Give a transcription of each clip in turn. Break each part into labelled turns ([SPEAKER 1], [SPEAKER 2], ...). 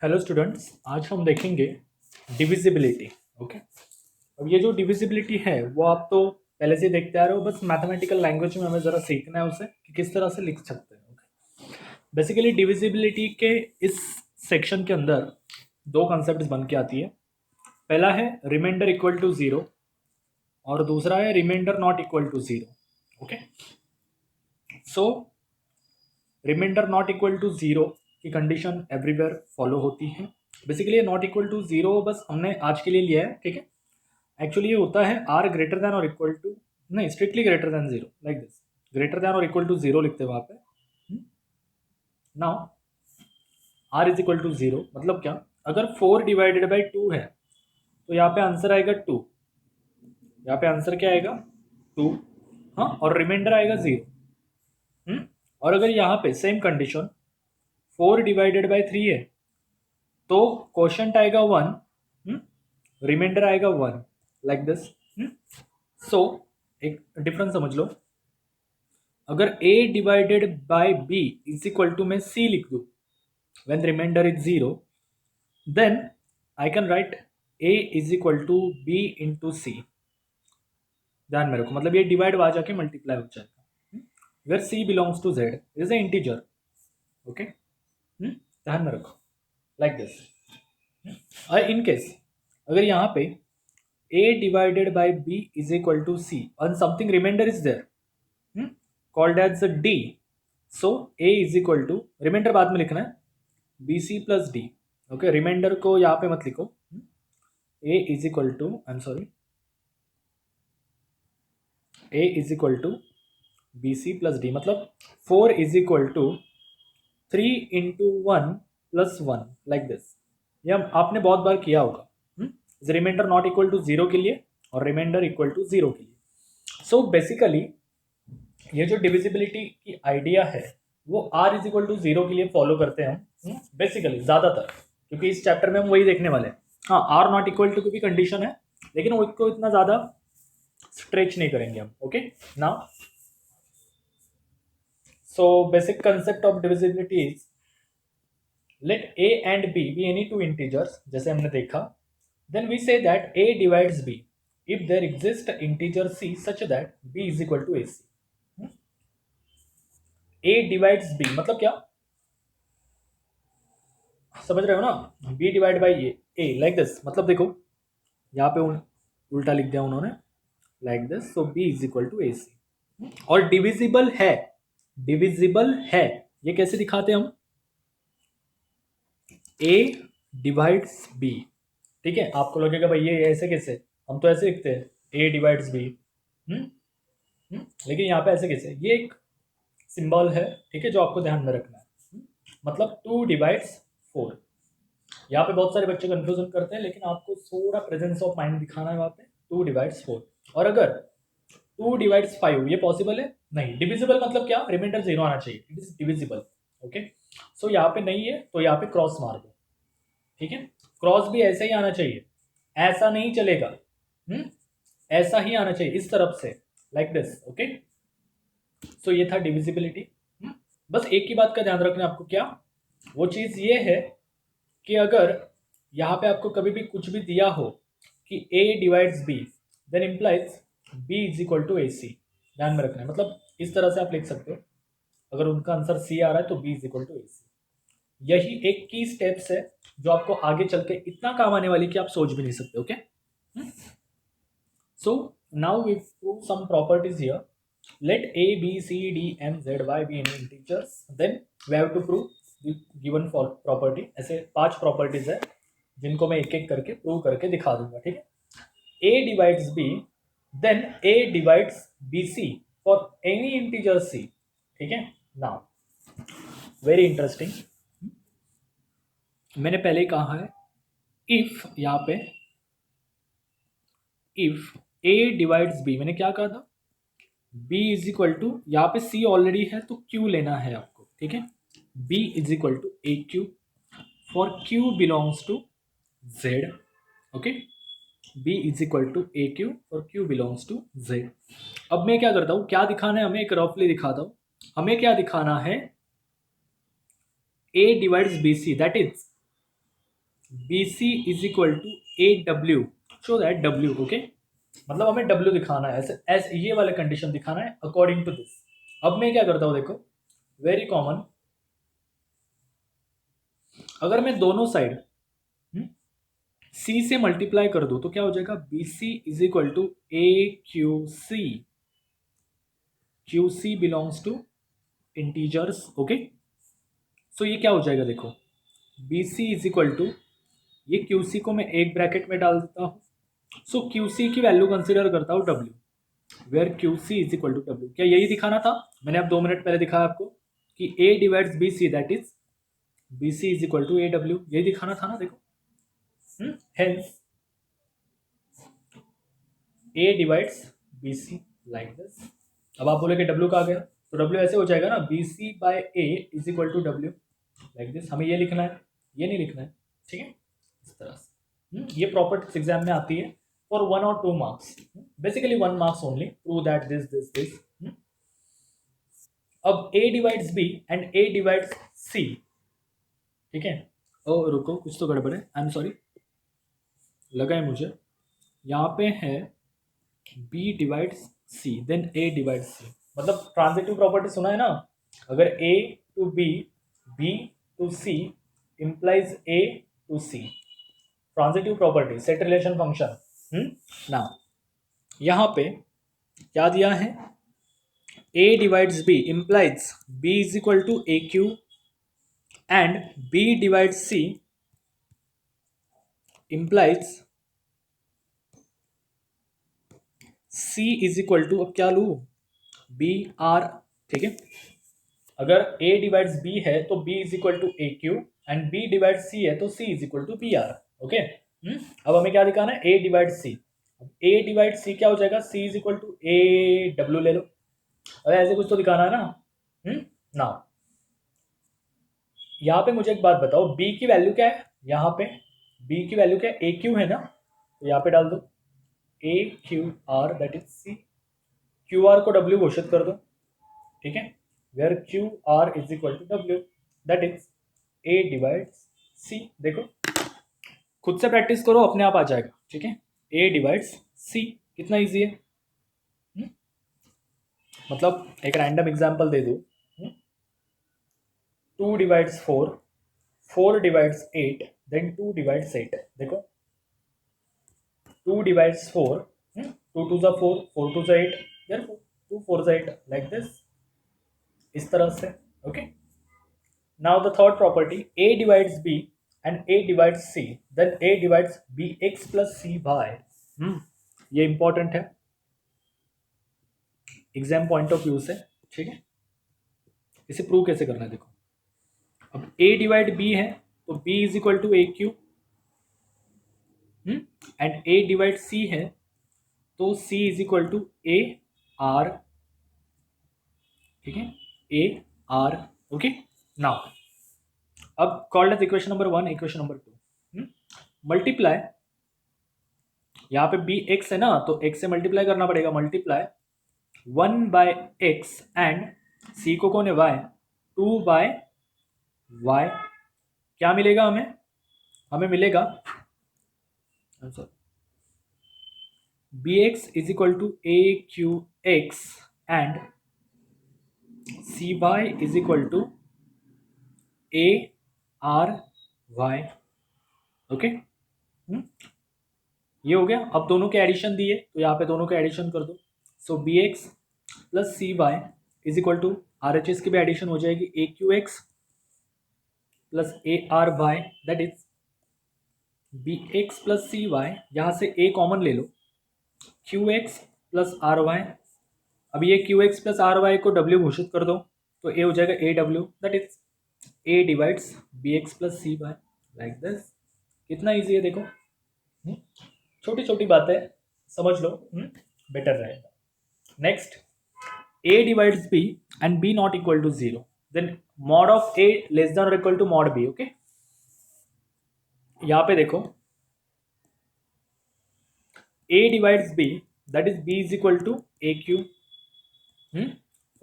[SPEAKER 1] Hello students, आज हम देखेंगे डिविजिबिलिटी। ओके। अब ये जो डिविजिबिलिटी है वो आप तो पहले से ही देखते आ रहे हो, बस मैथमेटिकल लैंग्वेज में हमें ज़रा सीखना है उसे कि किस तरह से लिख सकते हैं। ओके। बेसिकली डिविजिबिलिटी के इस सेक्शन के अंदर दो कॉन्सेप्ट्स बन के आती है। पहला है रिमाइंडर इक्वल टू ज़ीरो और दूसरा है remainder not equal to zero. Okay. So remainder not equal to zero की कंडीशन एवरीवेयर फॉलो होती है। Basically not equal to zero बस हमने आज के लिए लिया है, ठीक है। एक्चुअली ये होता है आर ग्रेटर देन और इक्वल टू, नहीं strictly greater than zero, like this. Greater than और इक्वल टू जीरो लिखते हैं वहां पे। Now R is equal to zero मतलब क्या? अगर 4 डिवाइडेड बाई 2 है तो यहाँ पे आंसर आएगा 2। यहाँ पे आंसर क्या आएगा? 2। हाँ, और रिमाइंडर आएगा 0। और अगर यहाँ पे सेम कंडीशन 4 डिवाइडेड बाई 3 है तो क्वोशंट आएगा 1, रिमाइंडर आएगा 1, लाइक दिस। सो एक डिफरेंस समझ लो। अगर a divided by b is equal to मैं c लिख दूं when remainder is 0, then I can write a is equal to b into C. ध्यान में रखो, मतलब ये डिवाइड आ जाके मल्टीप्लाई हो जाएगा। Where c belongs to z is a integer. Okay, ध्यान में रखो, लाइक दिस। और इन केस अगर यहाँ पे a divided by b is equal to c और something remainder is there called as d, so a is equal to, remainder बाद में लिखना है, B C plus D. Okay, remainder को यहाँ पे मत लिखो। a is equal to, I am sorry, a is equal to B C plus D, मतलब 4 is equal to 3 into 1 plus 1, like this. ये आपने बहुत बार किया होगा। Remainder not equal to zero के लिए और रिमाइंडर इक्वल टू जीरो के लिए। सो बेसिकली ये जो डिविजिबिलिटी की आइडिया है वो R is equal to zero के लिए फॉलो करते हैं हम, बेसिकली ज्यादातर, क्योंकि इस चैप्टर में हम वही देखने वाले हैं। हाँ, आर नॉट इक्वल टू की भी कंडीशन है, लेकिन उसको इतना ज्यादा स्ट्रेच नहीं करेंगे हम। Okay, now so basic concept of divisibility is let a and b be any two integers, जैसे हमने देखा। then we say that a divides b if there exists integer c such that b is equal to ac। a divides b मतलब क्या? समझ रहे हो ना? b divide by A, like this. मतलब देखो यहाँ पे उल्टा लिख दिया उन्होंने, like this. So b is equal to A C. और डिविजिबल है, डिविजिबल है ये कैसे दिखाते हैं हम? a डिवाइड्स b, ठीक है। आपको लगेगा भाई ये ऐसे कैसे, हम तो ऐसे लिखते हैं a डिवाइड्स b। लेकिन यहाँ पे ऐसे कैसे? ये एक सिंबल है, ठीक है, जो आपको ध्यान में रखना है। मतलब 2 डिवाइड्स 4। यहाँ पे बहुत सारे बच्चे कंफ्यूजन करते हैं, लेकिन आपको थोड़ा प्रेजेंस ऑफ माइंड दिखाना है वहाँ पे। 2 डिवाइड्स 4, और अगर 2 डिवाइड्स 5 ये पॉसिबल है नहीं। डिविजिबल मतलब क्या? रिमाइंडर 0 आना चाहिए, इट इज डिविजिबल। ओके, सो यहाँ पे नहीं है तो यहाँ पे क्रॉस मार दो, ठीक है। क्रॉस भी ऐसे ही आना चाहिए, ऐसा नहीं चलेगा। ऐसा ही आना चाहिए इस तरफ से, लाइक दिस। ओके, सो ये था डिविजिबिलिटी। बस एक ही बात का ध्यान रखना आपको, क्या वो चीज ये है कि अगर यहाँ पे आपको कभी भी कुछ भी दिया हो कि a divides b, then implies b is equal to A C. ध्यान में रखना है, मतलब इस तरह से आप लिख सकते हो। अगर उनका आंसर c आ रहा है तो b is equal to A सी। यही एक की स्टेप्स है जो आपको आगे चल के इतना काम आने वाली कि आप सोच भी नहीं सकते। Okay, so now we prove some properties here. let a b c d m z y be any integers, then we have to prove the given for property। ऐसे 5 प्रॉपर्टीज है जिनको मैं एक एक करके प्रूव करके दिखा दूंगा, ठीक है। a divides b, then a divides bc for any integer c, ठीक है। नाउ वेरी इंटरेस्टिंग, मैंने पहले ही कहा है इफ, यहाँ पे इफ a डिवाइड्स b, मैंने क्या कहा था? b इज इक्वल टू, यहाँ पे c ऑलरेडी है तो q लेना है आपको, ठीक है। b is equal to A Q for q belongs to z। Okay, b is equal to A Q for q belongs to z। अब मैं क्या करता हूँ, क्या दिखाना है हमें, एक रफली दिखाता हूँ। हमें क्या दिखाना है? a divides bc, that is B C is equal to A W, show that W, okay, मतलब हमें डब्ल्यू दिखाना है, ऐसे ये वाला कंडीशन दिखाना है अकॉर्डिंग टू दिस। अब मैं क्या करता हूँ, देखो वेरी कॉमन, अगर मैं दोनों साइड सी से मल्टीप्लाई कर दूं तो क्या हो जाएगा, b C is equal to A q c, q c belongs to integers, okay. So ये क्या हो जाएगा, देखो b C is equal to, ये क्यू सी को मैं एक ब्रैकेट में डाल देता हूँ, सो क्यू सी की वैल्यू कंसिडर करता हूँ W, where Q C is equal to W. क्या यही दिखाना था, मैंने अब 2 मिनट पहले दिखाया आपको कि A divides B C, that is B C is equal to A W, यही दिखाना था ना, देखो hence A divides B C like this. अब आप बोले कि डब्ल्यू कहाँ गया, तो डब्ल्यू ऐसे हो जाएगा ना, B C by A is equal to W like this. हमें ये लिखना है, ये नहीं लिखना है, ठीक है, इस तरह से। ये प्रॉपर्टीज एग्जाम में आती है फॉर 1 और 2 marks, basically 1 marks only, prove that this. अब a divides b and a divides c, ठीक है। ओ रुको, कुछ तो गड़बड़ है, आई एम सॉरी, लगा है मुझे, यहाँ पे है b divides c then a divides c, मतलब ट्रांजिटिव प्रॉपर्टी सुना है ना, अगर a to b, b to c implies a to c, transitive property, set relation function. ना यहाँ पे क्या दिया है, a divides b implies b is equal to aq and b divides c implies c is equal to, अब क्या लू, b r, ठीक है। अगर a डिवाइड्स b है तो b is equal to A Q and b divides c है तो c is equal to B R, okay. अब हमें क्या दिखाना है, a divides c, a divides c क्या हो जाएगा, c is equal to A W ले लो, अरे ऐसे कुछ तो दिखाना है ना। ना यहाँ पे मुझे एक बात बताओ, b की वैल्यू क्या है, यहाँ पे b की वैल्यू क्या है, ए क्यू है ना, तो यहाँ पे डाल दो a q r, that is c, q r को w घोषित कर दो, ठीक है, where q r is equal to w, that is a divides c. देखो खुद से प्रैक्टिस करो, अपने आप आ जाएगा, ठीक है, ए डिवाइड्स सी, कितना इजी है। मतलब एक रैंडम एग्जांपल दे दो, 2 डिवाइड्स 4, 4 डिवाइड्स 8, देन 2 डिवाइड्स 8, देखो 2 डिवाइड्स 4, 2 टू ज़ा 4, 4 टू ज़ा 8, देयरफॉर 2 4 ज़ा 8, लाइक दिस, इस तरह से, okay. Now the third property, a divides b and a divides c, then a divides bx plus c by, ये important है एग्जाम पॉइंट ऑफ व्यू से, ठीक है। इसे प्रूव कैसे करना है, देखो अब a डिवाइड b है तो b is equal to A Q, and a divide c है तो c is equal to A R, ठीक है, ए आर, ओके। नाउ अब called as equation number 1, equation number 2, multiply, यहाँ पे बी एक्स है ना, तो x से मल्टीप्लाई करना पड़ेगा, multiply 1 by X and c को कौन है, y, 2 बाय y, क्या मिलेगा हमें, हमें मिलेगा B X is equal to A Q X and C Y is equal to A are Y, okay. ये हो गया। अब दोनों के एडिशन दिए तो यहाँ पे दोनों के एडिशन कर दो, so b x plus c Y is equal to r h s की भी एडिशन हो जाएगी, a Q x plus a are y, that is b x plus c y, यहाँ से ए कॉमन ले लो, q x plus r y, अब ये q x plus r y को डब्ल्यू घोषित कर दो तो ए हो जाएगा ए डब्ल्यू, that is a divides b x plus c y, like this. कितना ईजी है देखो, छोटी छोटी बातें समझ लो, बेटर रहेगा। Next, a divides b and b not equal to 0, then mod of a less than और equal to mod b, okay. यहाँ पे देखो a divides b, that is b is equal to A Q,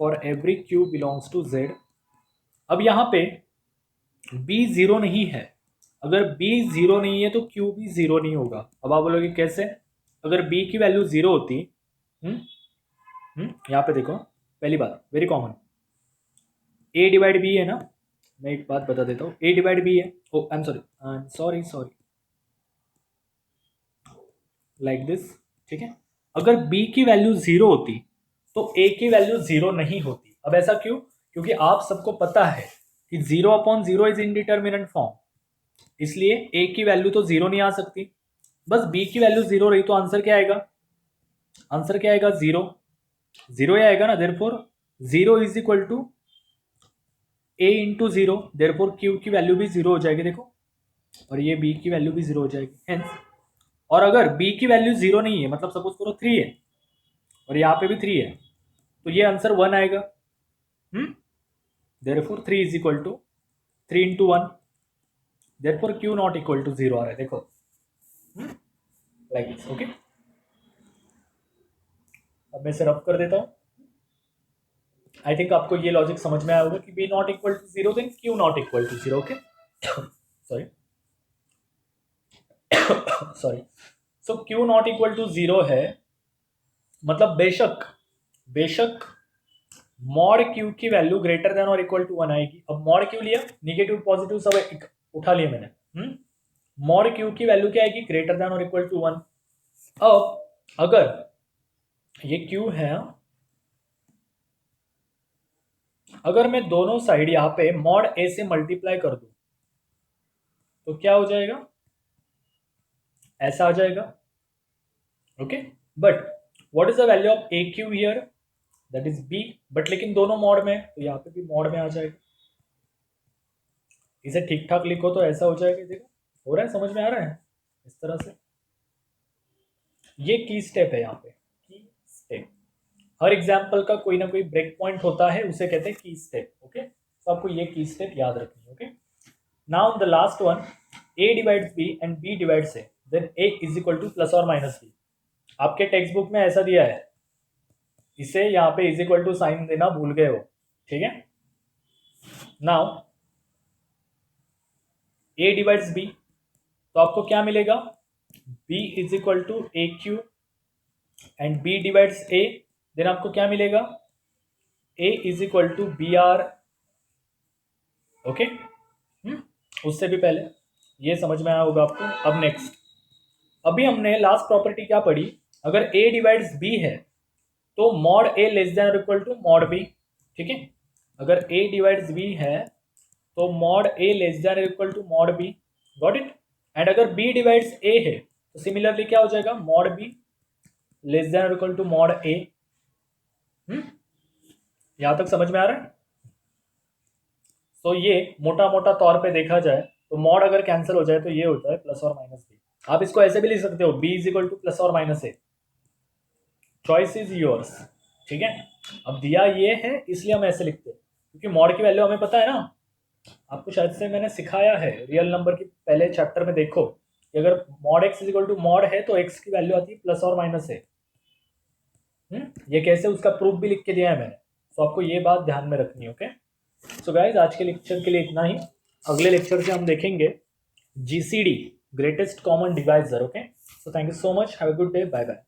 [SPEAKER 1] for every q belongs to z। अब यहाँ पे b 0 नहीं है, अगर b जीरो नहीं है तो q भी जीरो नहीं होगा। अब आप बोलोगे कैसे? अगर b की वैल्यू जीरो होती, यहाँ पे देखो, पहली बात very common, a divide b है ना। मैं एक बात बता देता हूँ, a डिवाइड b है, oh I am sorry sorry like this, ठीक है। अगर b की वैल्यू जीरो होती तो a की वैल्यू जीरो नहीं होती। अब ऐसा क्यों? क्योंकि आप सबको पता है कि zero upon zero is indeterminate form, इसलिए a की वैल्यू तो जीरो नहीं आ सकती। बस b की वैल्यू जीरो रही तो आंसर क्या आएगा? आंसर क्या आएगा? जीरो, जीरो ही आएगा ना। Therefore zero is equal to a into zero, therefore q की वैल्यू भी जीरो हो जाएगी, देखो, और ये b की वैल्यू भी जीरो हो जाएगी। हेंस, और अगर b की वैल्यू जीरो नहीं है, मतलब सपोज करो थ्री है और यहाँ पे भी थ्री है, तो ये आंसर वन आएगा। Therefore three is equal to three into one, therefore q not equal to zero आ रहा है, देखो, लाइक दिस। ओके, अब मैं इसे रब कर देता हूँ। आई थिंक आपको ये लॉजिक समझ में आया होगा कि b not equal to zero, then q not equal to zero. Okay, sorry sorry, so q not equal to zero है, मतलब बेशक बेशक मॉड q की वैल्यू ग्रेटर देन और इक्वल टू वन आएगी। अब मॉड q लिया, निगेटिव पॉजिटिव सब उठा लिया मैंने। मॉड q की वैल्यू क्या आएगी? ग्रेटर देन और इक्वल टू वन। अब अगर ये q है, अगर मैं दोनों साइड यहाँ पे मॉड a से मल्टीप्लाई कर दूं तो क्या हो जाएगा? ऐसा आ जाएगा। Okay, but what is the value of A Q here? That is b, but लेकिन दोनों मॉड में, तो यहाँ पे भी मॉड में आ जाएगा। इसे ठीक ठाक लिखो तो ऐसा हो जाएगा, देखो हो रहा है, समझ में आ रहा है इस तरह से। ये की स्टेप है, यहाँ पे की स्टेप, हर एग्जाम्पल का कोई ना कोई ब्रेक पॉइंट होता है, उसे कहते हैं की स्टेप। ओके, तो आपको ये की स्टेप याद रखनी है। Okay, now the last one, a divides b and b divides a, then a is equal to plus और माइनस b। आपके टेक्स्ट बुक में ऐसा दिया है, इसे यहाँ पे इज इक्वल टू साइन देना भूल गए हो, ठीक है। नाउ a डिवाइड्स b, तो आपको क्या मिलेगा? b is equal to A Q and b divides a, then आपको क्या मिलेगा? a is equal to B R. Okay, उससे भी पहले ये समझ में आया होगा आपको। अब नेक्स्ट, अभी हमने लास्ट प्रॉपर्टी क्या पढ़ी? अगर a डिवाइड्स b है तो मॉड a लेस देन और इक्वल टू मॉड b, ठीक है। अगर a डिवाइड्स b है तो मॉड a लेस देन और equal to mod b, got it. And अगर b डिवाइड्स a है तो सिमिलरली क्या हो जाएगा? मॉड b लेस देन और इक्वल टू मॉड a। यहां तक समझ में आ रहा है? तो ये मोटा मोटा तौर पे देखा जाए तो मॉड अगर कैंसिल हो जाए तो ये होता है प्लस और माइनस b। आप इसको ऐसे भी लिख सकते हो, b is equal to plus और minus a, choice is yours, ठीक है। अब दिया ये है इसलिए हम ऐसे लिखते हैं, क्योंकि मॉड की वैल्यू हमें पता है ना। आपको शायद से मैंने सिखाया है रियल नंबर की पहले चैप्टर में, देखो कि अगर mod x is equal to mod है तो x की वैल्यू आती है प्लस और माइनस है। ये कैसे, उसका प्रूफ भी लिख के दिया है मैंने, तो आपको ये बात ध्यान में रखनी है। ओके, सो गाइज आज के लेक्चर के लिए इतना ही। अगले लेक्चर से हम देखेंगे GCD, greatest common divisor. Okay, so thank you so much, have a good day, bye bye.